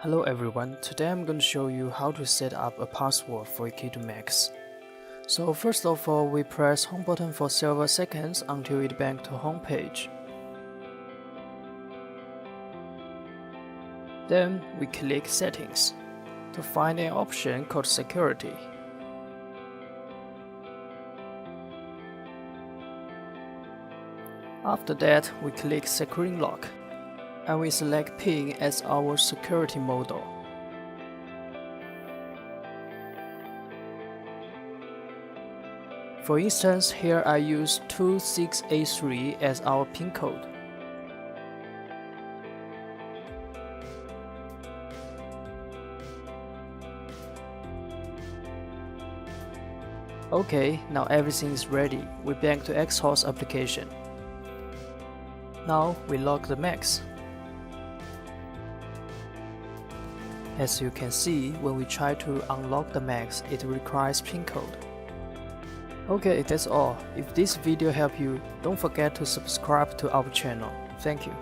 Hello everyone, today I'm going to show you how to set up a password for K2 Max. So first of all, we press home button for several seconds until it back to home page. Then we click settings to find an option called security. After that, we click screen lock and we select ping as our security model. For instance, here I use 26A3 as our pin code. Okay, now everything is ready. We back to Xhorse application. Now we lock the Max. As you can see, when we try to unlock the Max, it requires pin code. Okay, that's all. If this video helped you, don't forget to subscribe to our channel. Thank you.